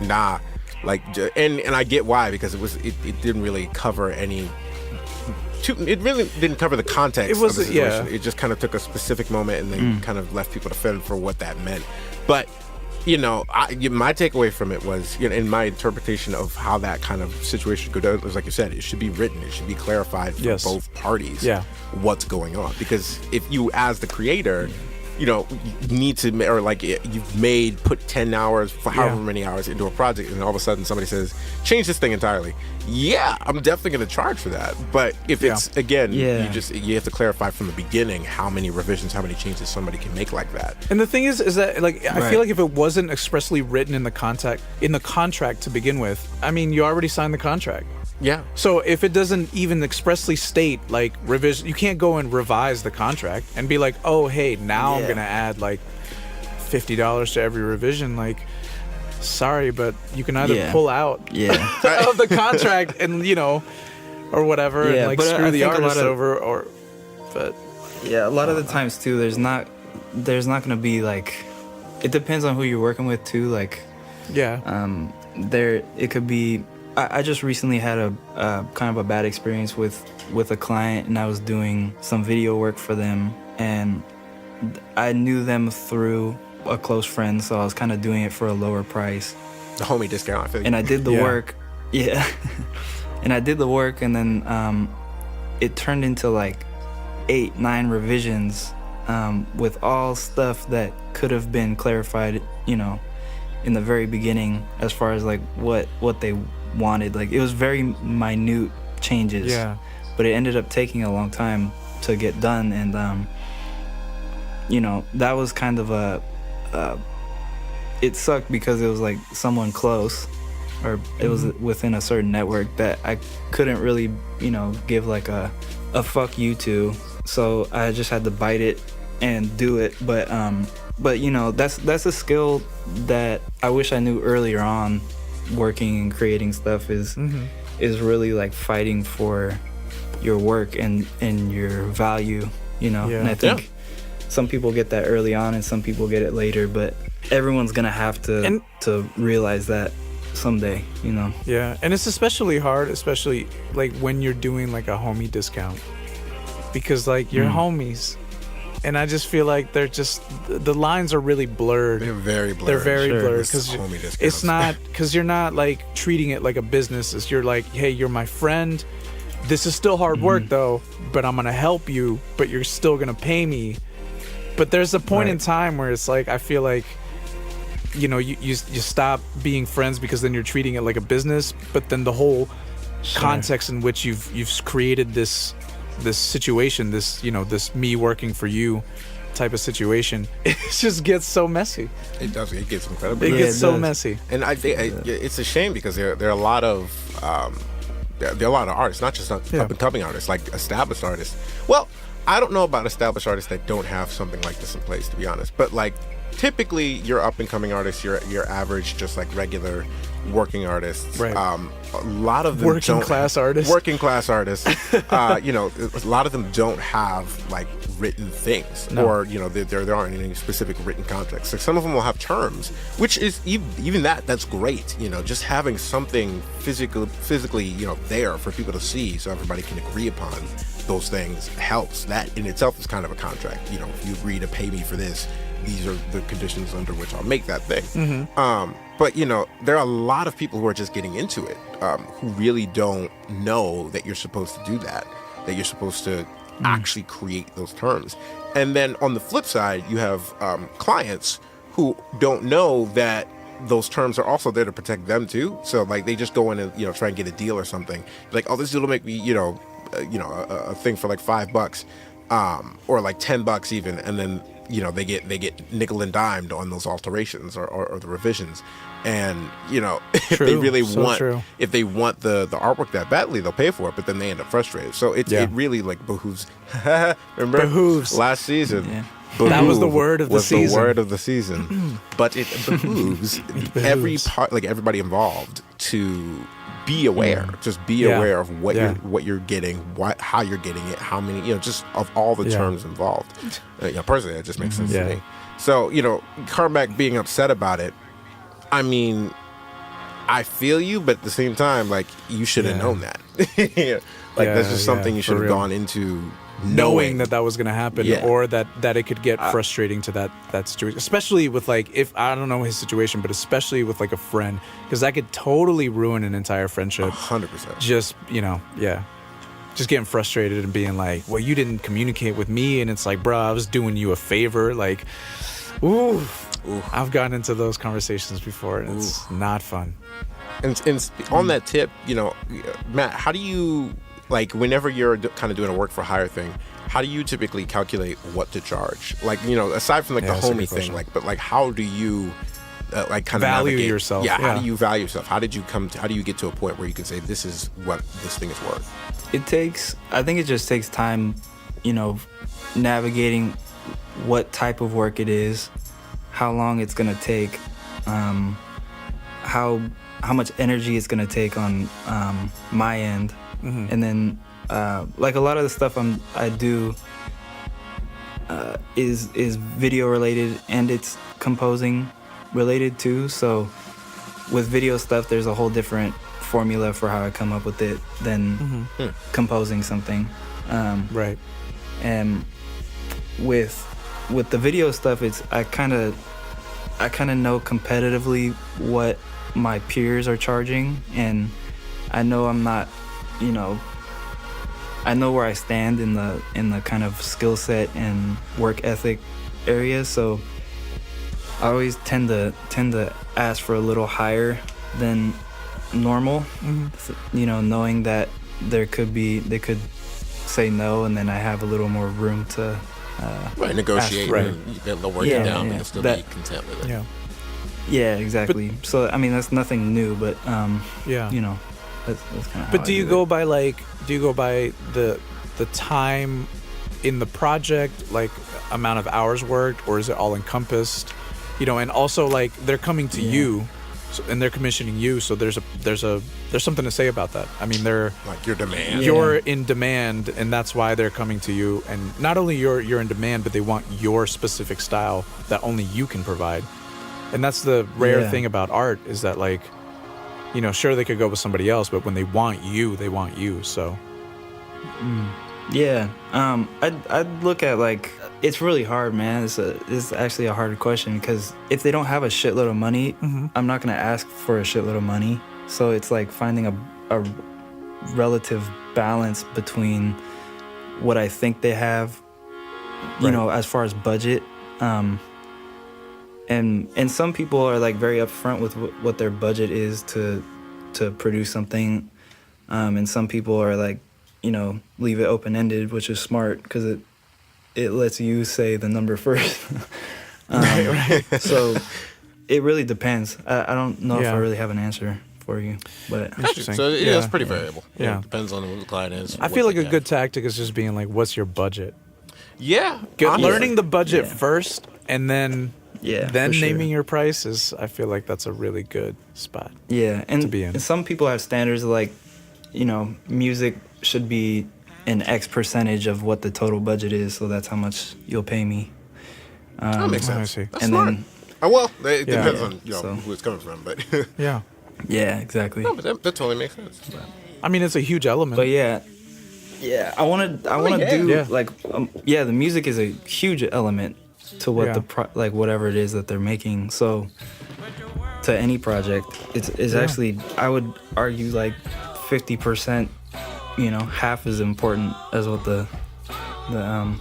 nah, like, and I get why, because it didn't really cover any. It really didn't cover the context of the situation. It just kind of took a specific moment and then kind of left people to fend for what that meant. But you know, my takeaway from it was, you know, in my interpretation of how that kind of situation could go, was like you said, it should be written, it should be clarified for both parties what's going on. Because if you, as the creator, you know, you need to, or like you've put 10 hours, for however many hours into a project, and all of a sudden somebody says, change this thing entirely. Yeah, I'm definitely going to charge for that. But if it's, again, you have to clarify from the beginning how many revisions, how many changes somebody can make like that. And the thing is that like, I feel like if it wasn't expressly written in the contract to begin with, I mean, you already signed the contract. Yeah. So if it doesn't even expressly state like revision, you can't go and revise the contract and be like, oh, hey, now I'm going to add like $50 to every revision. Like, sorry, but you can either pull out of the contract and, you know, or whatever, and like screw the artist over, or, but. Yeah, a lot of the times too, there's not going to be like, it depends on who you're working with too. Like, Um, there, it could be. I just recently had a kind of a bad experience with a client, and I was doing some video work for them, and I knew them through a close friend, so I was kind of doing it for a lower price. The homie discount, I feel. And I did the work, and I did the work, and then it turned into like 8-9 revisions with all stuff that could have been clarified, you know, in the very beginning, as far as like what they wanted. Like, it was very minute changes, but it ended up taking a long time to get done. And you know, that was kind of it sucked because it was like someone close, or it was within a certain network that I couldn't really, you know, give like a fuck you to. So I just had to bite it and do it. But you know, that's a skill that I wish I knew earlier on. Working and creating stuff is really like fighting for your work and your value, you know. And I think some people get that early on and some people get it later, but everyone's gonna have to realize that someday, you know. Yeah, and it's especially hard, especially like when you're doing like a homie discount, because like you're homies, and I just feel like they're just, the lines are really blurred. They're very blurred. They're very blurred because it's not, because you're not like treating it like a business. It's, you're like, hey, you're my friend. This is still hard work though, but I'm gonna help you, but you're still gonna pay me. But there's a point in time where it's like, I feel like, you know, you stop being friends because then you're treating it like a business. But then the whole context in which you've created this situation, this, you know, this me working for you type of situation, it just gets so messy. It does. It gets incredibly. It gets so messy. And I think it's a shame because there are a lot of there are a lot of artists, not just up and coming artists, like established artists. Well, I don't know about established artists that don't have something like this in place, to be honest. But like, typically, your up and coming artists, your average, just like regular working artists. Right. A lot of them working class artists. You know, a lot of them don't have like written things, or you know, there aren't any specific written contracts. Like, some of them will have terms, which is even that's great. You know, just having something physically, you know, there for people to see, so everybody can agree upon those things helps. That in itself is kind of a contract. You know, if you agree to pay me for this, these are the conditions under which I'll make that thing. But you know, there are a lot of people who are just getting into it, who really don't know that you're supposed to do that you're supposed to actually create those terms. And then on the flip side, you have clients who don't know that those terms are also there to protect them too. So like, they just go in and, you know, try and get a deal or something. Like, oh, this deal will make me, you know, a thing for like $5, or like $10 even, and then, you know, they get nickel and dimed on those alterations or the revisions. And you know, if they really if they want the artwork that badly, they'll pay for it, but then they end up frustrated. So it really like behooves. Remember behooves last season? Yeah. That was the word of the season. The word of the season. But it behooves every part, like everybody involved, to be aware. Just be aware of what you're getting, how you're getting it, how many, you know, just of all the terms involved. You know, personally, that just makes sense to me. So, you know, Carmack being upset about it, I mean, I feel you, but at the same time, like, you should have known that. Like, that's just something you should have gone into knowing that was going to happen, or that it could get frustrating to that situation, especially with like, if I don't know his situation, but especially with like a friend, because that could totally ruin an entire friendship. 100%. Just, you know, just getting frustrated and being like, well, you didn't communicate with me, and it's like, bro, I was doing you a favor. Like, ooh. I've gotten into those conversations before, and it's not fun. And on that tip, you know, Matt, how do you, like, whenever you're kind of doing a work for hire thing, how do you typically calculate what to charge? Like, you know, aside from like the homie thing, like, but like, how do you like kind of value navigate yourself? How do you value yourself? How do you get to a point where you can say, this is what this thing is worth? I think it just takes time, you know, navigating what type of work it is, how long it's gonna take, how much energy it's gonna take on my end, and then like a lot of the stuff I do is video related, and it's composing related too. So with video stuff, there's a whole different formula for how I come up with it than composing something. Right. And with the video stuff, I kind of know competitively what my peers are charging, and I know I'm not, I know where I stand in the kind of skill set and work ethic area, so I always tend to ask for a little higher than normal, knowing that they could say no, and then I have a little more room to negotiate. Right. And they'll work it down, and you'll still be content with it. Yeah, exactly. So I mean, that's nothing new, but that's kind of. But do you go by the time in the project, like amount of hours worked, or is it all encompassed? And also like they're coming to you, and they're commissioning you, so there's something to say about that. I mean, they're like your demand. You're in demand, and that's why they're coming to you. And not only you're in demand, but they want your specific style that only you can provide. And that's the rare thing about art, is that like, sure they could go with somebody else, but when they want you, they want you. So. Yeah. I'd look at like, it's really hard, man. It's actually a hard question, because if they don't have a shitload of money, I'm not gonna ask for a shitload of money. So it's like finding a relative balance between what I think they have, as far as budget. And some people are like very upfront with what their budget is to produce something, and some people are like, leave it open-ended, which is smart, because it lets you say the number first. Right. So it really depends. I don't know if I really have an answer for you, but interesting. So it's pretty variable. Yeah. It depends on who the client is. I feel like a good tactic is just being like, what's your budget? Yeah. Learning the budget first, and then naming your prices. I feel like that's a really good spot. Yeah, to be in. And some people have standards like, music should be an X percentage of what the total budget is, so that's how much you'll pay me. That makes sense. I see. That's smart. It depends on so. who it's coming from, but yeah, exactly. No, but that totally makes sense. I mean, it's a huge element. But yeah, I want to do like the music is a huge element to what whatever it is that they're making. So to any project, it's actually, I would argue, like 50%, half as important as what the I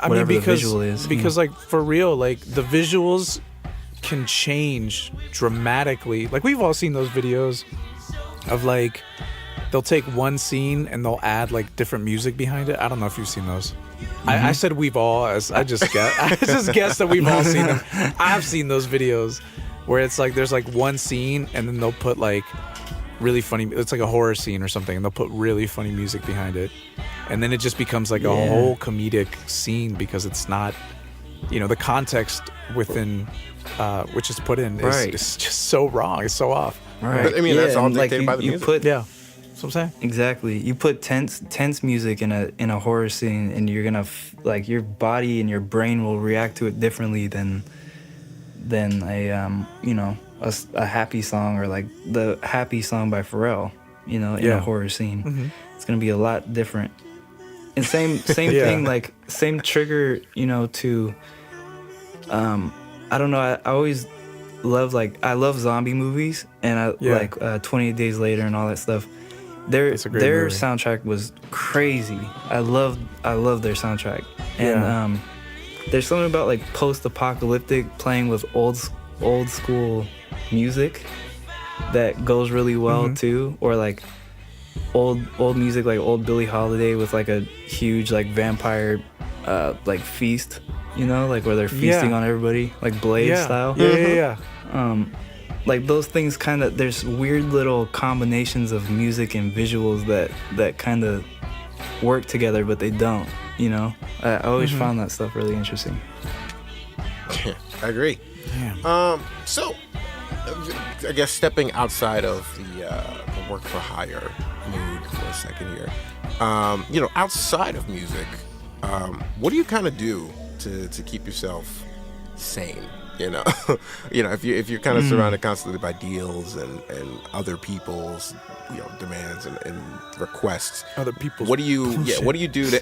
mean, because the visual is, like for real, like the visuals can change dramatically. Like we've all seen those videos of like they'll take one scene and they'll add like different music behind it. I don't know if you've seen those. I said we've all, as I just guessed. I just guessed that we've all seen them. I've seen those videos where it's like there's like one scene and then they'll put like really funny, it's like a horror scene or something, and they'll put really funny music behind it, and then it just becomes like a whole comedic scene, because it's not, the context within which is put in is just so wrong. It's so off. Right. But, I mean, that's all dictated by the music. That's what I'm saying. Exactly. You put tense music in a horror scene, and you're gonna like your body and your brain will react to it differently than a happy song, or like the happy song by Pharrell, in a horror scene. It's gonna be a lot different. And same thing, like same trigger, to I don't know, I always love, like, I love zombie movies, and I like 28 Days Later and all that stuff. Their movie. soundtrack was crazy. I love their soundtrack. And there's something about like post-apocalyptic playing with old school music that goes really well too, or like old music, like old Billie Holiday with like a huge like vampire like feast, like where they're feasting on everybody, like Blade style. Like those things kind of, there's weird little combinations of music and visuals that kind of work together, but they don't, I always found that stuff really interesting. I agree. Damn. So I guess stepping outside of the work for hire mood for a second here, outside of music, what do you kind of do to keep yourself sane? You know, if you're kind of surrounded constantly by deals and other people's demands and requests, Other people's what do you bullshit. what do you do to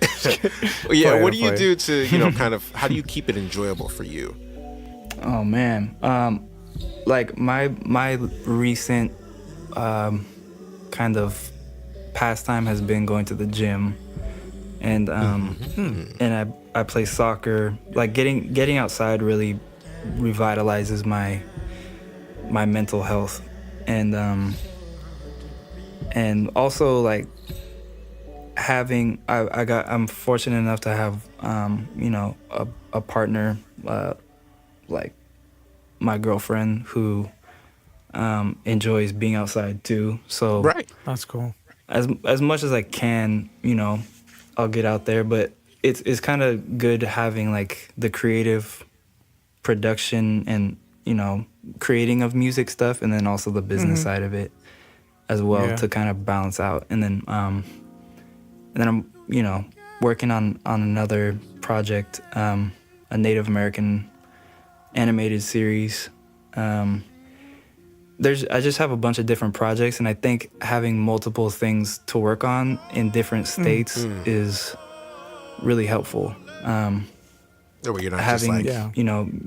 what do you do to kind of how do you keep it enjoyable for you? Oh man, like my recent kind of pastime has been going to the gym, and and I play soccer. Like getting outside really revitalizes my mental health, and also like having I'm fortunate enough to have a partner like my girlfriend who enjoys being outside too. So Right. That's cool. as much as I can, I'll get out there, but it's kind of good having like the creative production and creating of music stuff, and then also the business side of it as well to kind of balance out. And then I'm working on another project, a Native American animated series. I just have a bunch of different projects, and I think having multiple things to work on in different states is really helpful. Or you're not Having just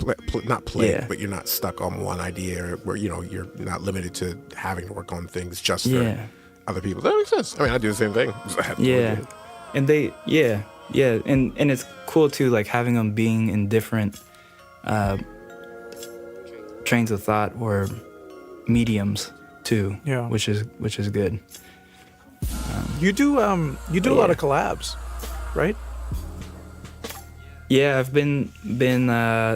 like not playing, but you're not stuck on one idea where you're not limited to having to work on things just for other people. That makes sense. I mean, I do the same thing. And and it's cool too, like having them being in different trains of thought or mediums too, which is good. You do a lot of collabs, right? Yeah, I've been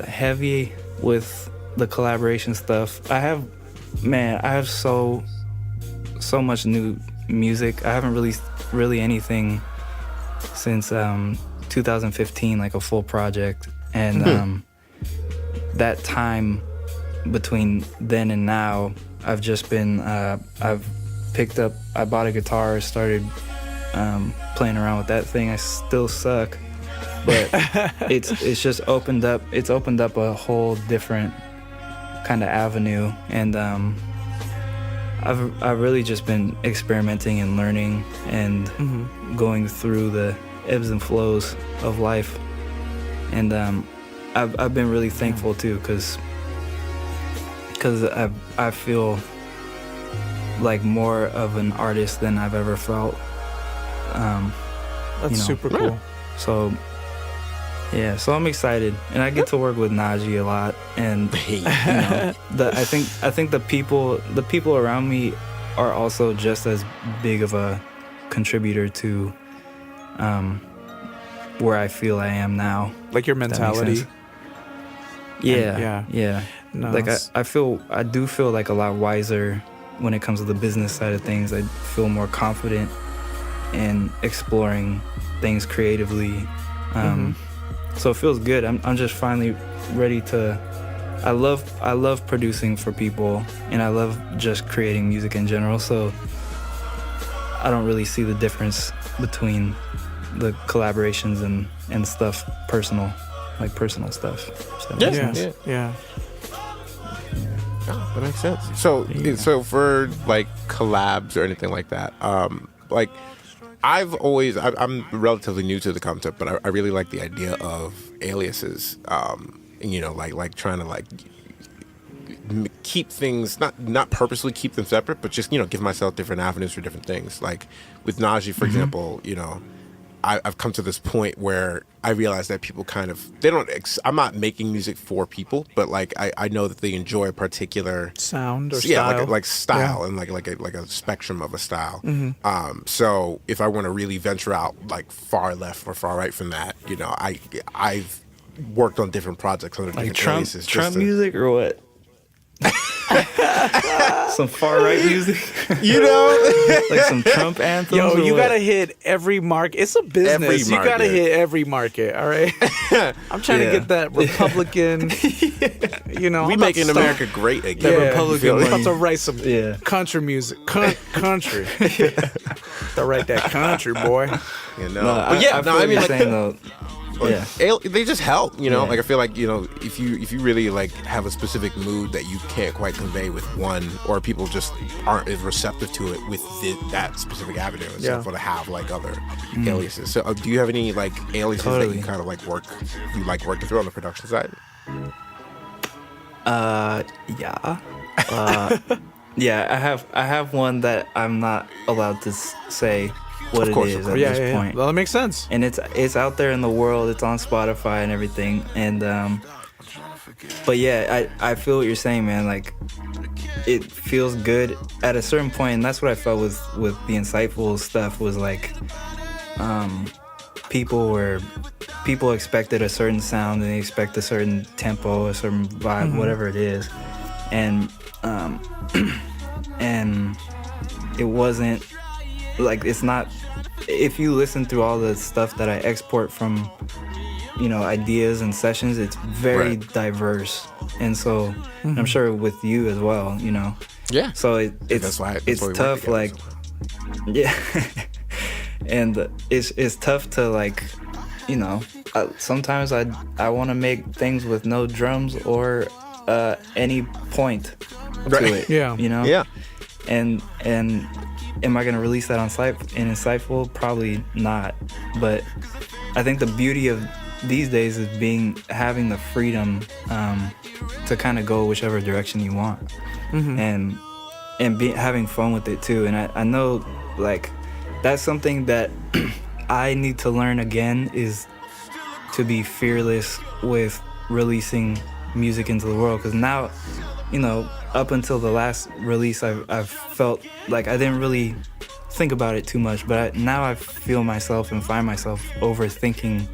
heavy with the collaboration stuff. I have so much new music. I haven't released really anything since 2015, like a full project, and that time between then and now, I've just been I bought a guitar, started playing around with that thing. I still suck, but it's just opened up a whole different kind of avenue, and I've really just been experimenting and learning and going through the ebbs and flows of life, and I've been really thankful too, because I feel like more of an artist than I've ever felt. That's super cool. So so I'm excited, and I get to work with Najee a lot, and I think the people around me are also just as big of a contributor to where I feel I am now. Like your mentality. Yeah. No, like I do feel like a lot wiser when it comes to the business side of things. I feel more confident in exploring things creatively. So it feels good. I'm just finally ready to. I love producing for people, and I love just creating music in general. So I don't really see the difference between the collaborations and stuff personal stuff. So that makes sense. Yeah. Oh, that makes sense. So for like collabs or anything like that, like I'm relatively new to the concept, but I really like the idea of aliases. Like trying to like keep things not purposely keep them separate, but just give myself different avenues for different things. Like with Najee, for example, I've come to this point where I realize that people kind of I'm not making music for people, but like I know that they enjoy a particular sound or style. like style and like a spectrum of a style. So if I want to really venture out like far left or far right from that, I've worked on different projects under Like different aliases. Trump music or what? Some far right music, like some Trump anthems. Yo, you what? gotta hit every mark. It's a business. You gotta hit every market. All right. I'm trying to get that Republican. We making America great again. Yeah, Republican I'm about money. to write some country music. Country. To write that country, boy. I mean, like, saying though, Yeah. They just help, you know. Yeah. Like I feel like, you know, if you really like have a specific mood that you can't quite convey with one, or people just aren't as receptive to it with that specific avenue, so for to have like other aliases. So do you have any like aliases that you kind of like working through on the production side? Yeah. Yeah, I have one that I'm not allowed to say what it is at this point. Well, that makes sense. And it's out there in the world. It's on Spotify and everything. And but yeah, I feel what you're saying, man. Like it feels good at a certain point, and that's what I felt with the Insightful stuff. Was like people expected a certain sound, and they expect a certain tempo, a certain vibe, whatever it is, and and it wasn't like, it's not, if you listen through all the stuff that I export from, you know, ideas and sessions, it's very diverse. And so I'm sure with you as well, you know. Yeah. So it's tough, together, like, yeah. And it's tough to, like, you know, sometimes I want to make things with no drums or any point to it. Yeah. You know? Yeah. And am I gonna release that on Insightful? Probably not. But I think the beauty of these days is having the freedom to kind of go whichever direction you want, and having fun with it too. And I know, like, that's something that I need to learn again, is to be fearless with releasing music into the world. Because now, you know, up until the last release, I've felt like I didn't really think about it too much, but now I feel myself and find myself overthinking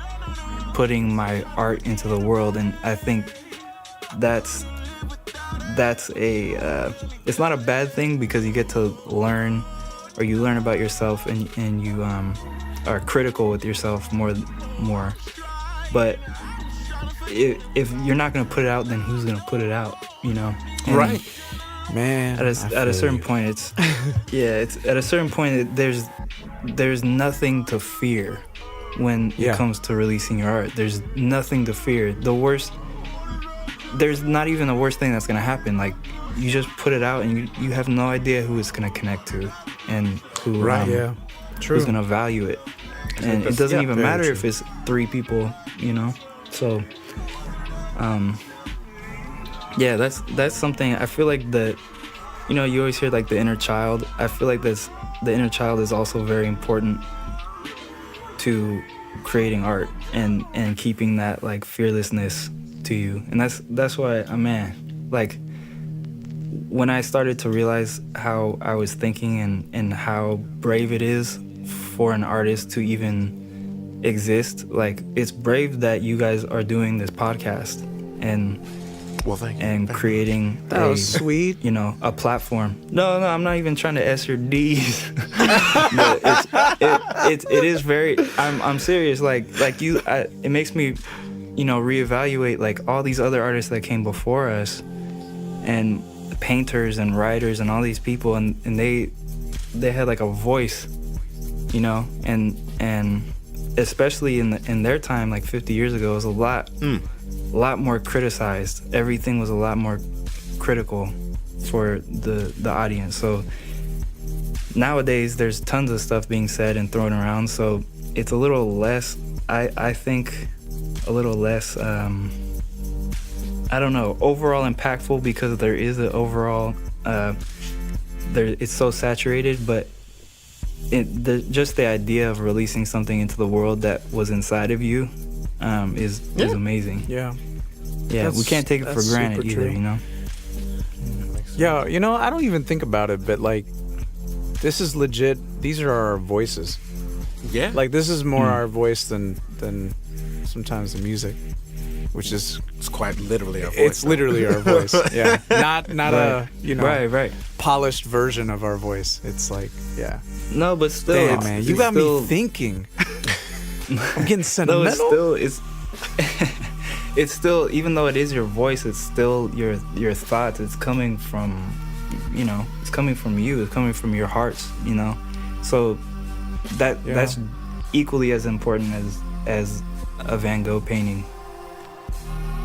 putting my art into the world. And I think that's it's not a bad thing, because you get to learn, or you learn about yourself, and you are critical with yourself more. But if you're not gonna put it out, then who's gonna put it out, you know? And right, man. At a certain point, it's at a certain point, there's nothing to fear when it comes to releasing your art. There's nothing to fear. There's not even the worst thing that's gonna happen. Like, you just put it out, and you have no idea who it's gonna connect to, and who's gonna value it. And it doesn't even matter if it's 3 people, you know. So that's something I feel like that, you know, you always hear like the inner child. I feel like the inner child is also very important to creating art and keeping that, like, fearlessness to you. And that's why, man, like, when I started to realize how I was thinking and how brave it is for an artist to even exist, like, it's brave that you guys are doing this podcast and thank you. And creating that was sweet, you know, a platform. No, I'm not even trying to S your D's. But it is very, I'm serious, like you, it makes me, you know, reevaluate, like, all these other artists that came before us, and painters and writers and all these people, and they had like a voice, you know, and especially in their time, like 50 years ago, it was a lot more criticized. Everything was a lot more critical for the audience. So nowadays there's tons of stuff being said and thrown around, so it's a little less, I think a little less I don't know, overall impactful, because there is an overall it's so saturated, but just the idea of releasing something into the world that was inside of you is amazing. Yeah, we can't take it for granted either, you know. Yeah, you know, I don't even think about it, but, like, this is legit. These are our voices. Yeah, like, this is more our voice than sometimes the music, which is, it's quite literally our voice. It's literally our voice. Yeah, not right. a, you know, right polished version of our voice. It's like, yeah. No, but still, damn, man, you got me thinking. I'm getting sentimental. No, it's still, even though it is your voice, it's still your thoughts. It's coming from, you know, it's coming from you. It's coming from your hearts, you know. So that's equally as important as a Van Gogh painting,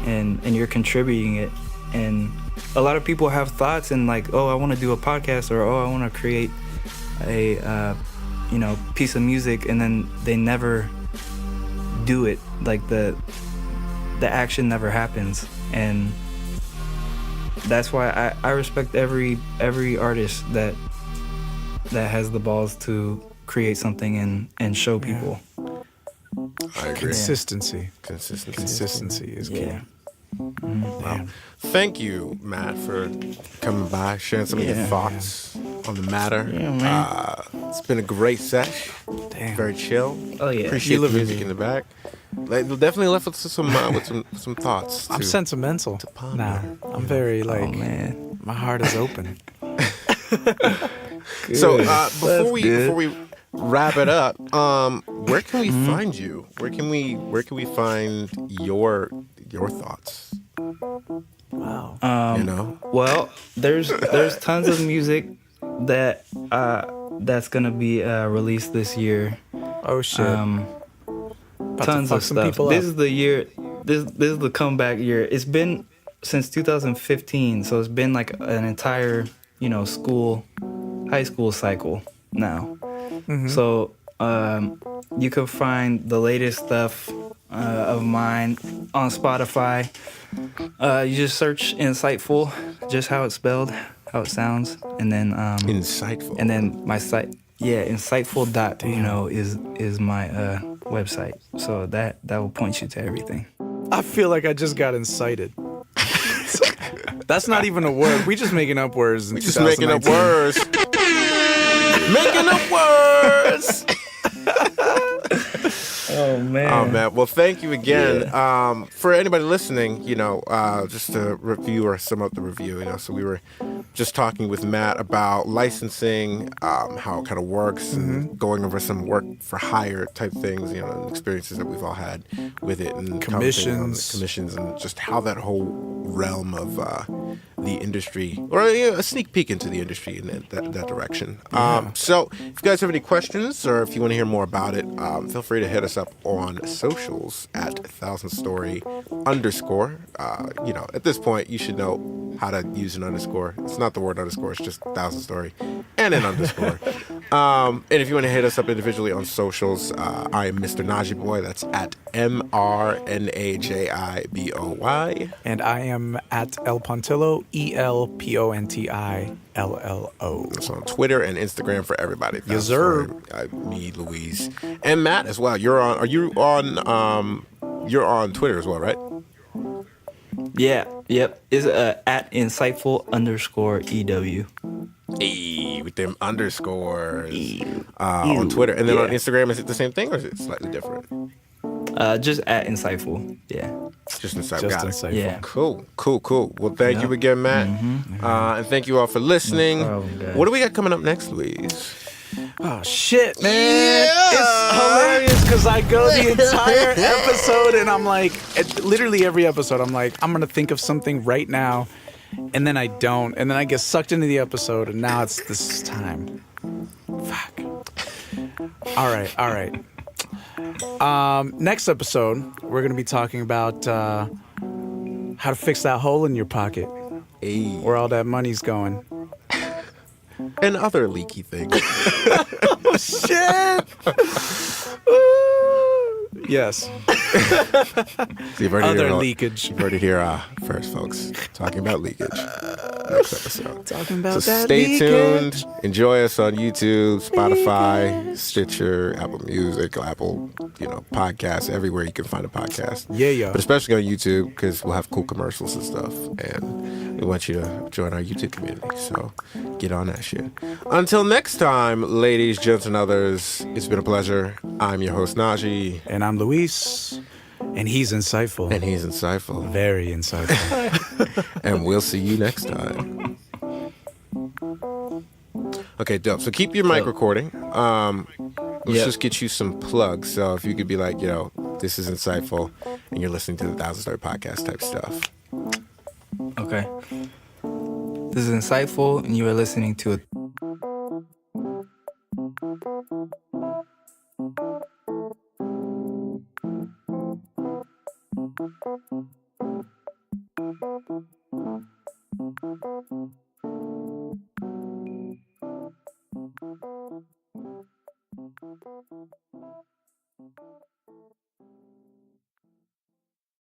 and you're contributing it. And a lot of people have thoughts and like, oh, I want to do a podcast, or oh, I want to create a piece of music, and then they never do it. Like the action never happens, and that's why I respect every artist that has the balls to create something and show people. I agree. Consistency is key. Yeah. Wow. Thank you, Matt, for coming by, sharing some of your thoughts on the matter. Yeah, man. It's been a great sesh. Damn. Very chill. Oh yeah. Appreciate the music in the back. Definitely left with some thoughts. I'm sentimental ponder. now. I'm very like, Oh man. my heart is open. So before we wrap it up, where can we find you? Where can we find your thoughts? Wow. Well, there's tons of music that's gonna be released this year. Oh shit. Tons of stuff. This is the year. This is the comeback year. It's been since 2015, so it's been like an entire high school cycle now. Mm-hmm. So you can find the latest stuff of mine on Spotify. You just search Insightful, just how it's spelled, how it sounds, and then Insightful. And then my site, insightful dot is my website. So that will point you to everything. I feel like I just got incited. That's not even a word. We just making up words. We just making up words. Making up words. Oh man. Oh man. Well, thank you again. For anybody listening, just to review or sum up the review, so we were just talking with Matt about licensing, how it kind of works, and going over some work for hire type things, and experiences that we've all had with it, and commissions, and just how that whole realm of the industry, or a sneak peek into the industry in that direction. So if you guys have any questions, or if you want to hear more about it, feel free to hit us up on socials at 1000story_. At this point, you should know how to use an underscore. It's not the word underscore, it's just 1000story and an underscore. And if you want to hit us up individually on socials, I am Mr. Najee Boy. That's at MRNAJIBOY. And I am at El Pontillo, ELPONTILLO. That's on Twitter and Instagram for everybody. Yes, sir. Me, Louise, and Matt as well. You're on Twitter as well, right? Yeah. Yep. It's at insightful_EW. Hey, with them underscores on Twitter, and then on Instagram, is it the same thing or is it slightly different? Just at Insightful. Yeah. Just Insightful. Yeah. Cool. Well, thank you again, Matt. And thank you all for listening. No problem, what do we got coming up next, Louise? Oh shit, man! It's hilarious because I go the entire episode and I'm like, literally every episode, I'm like, I'm gonna think of something right now, and then I don't, and then I get sucked into the episode, and now it's this time. Fuck. All right. Next episode, we're gonna be talking about how to fix that hole in your pocket, where all that money's going. And other leaky things. Oh, shit! Yes. So Other leakage. You've heard it here first, folks. Talking about leakage. Next episode. Talking about so that stay leakage. tuned. Enjoy us on YouTube, Spotify, Stitcher, Apple Music, Apple, podcasts, everywhere you can find a podcast. Yeah. But especially on YouTube, because we'll have cool commercials and stuff. And we want you to join our YouTube community. So get on that shit. Until next time, ladies, gents, and others, it's been a pleasure. I'm your host, Najee. And I'm Luis. And he's insightful. Very insightful. And we'll see you next time. Okay, dope. So keep your mic recording. Let's just get you some plugs. So if you could be like, this is insightful, and you're listening to the 1000 Story Podcast type stuff. Okay. This is Insightful, and you are listening to a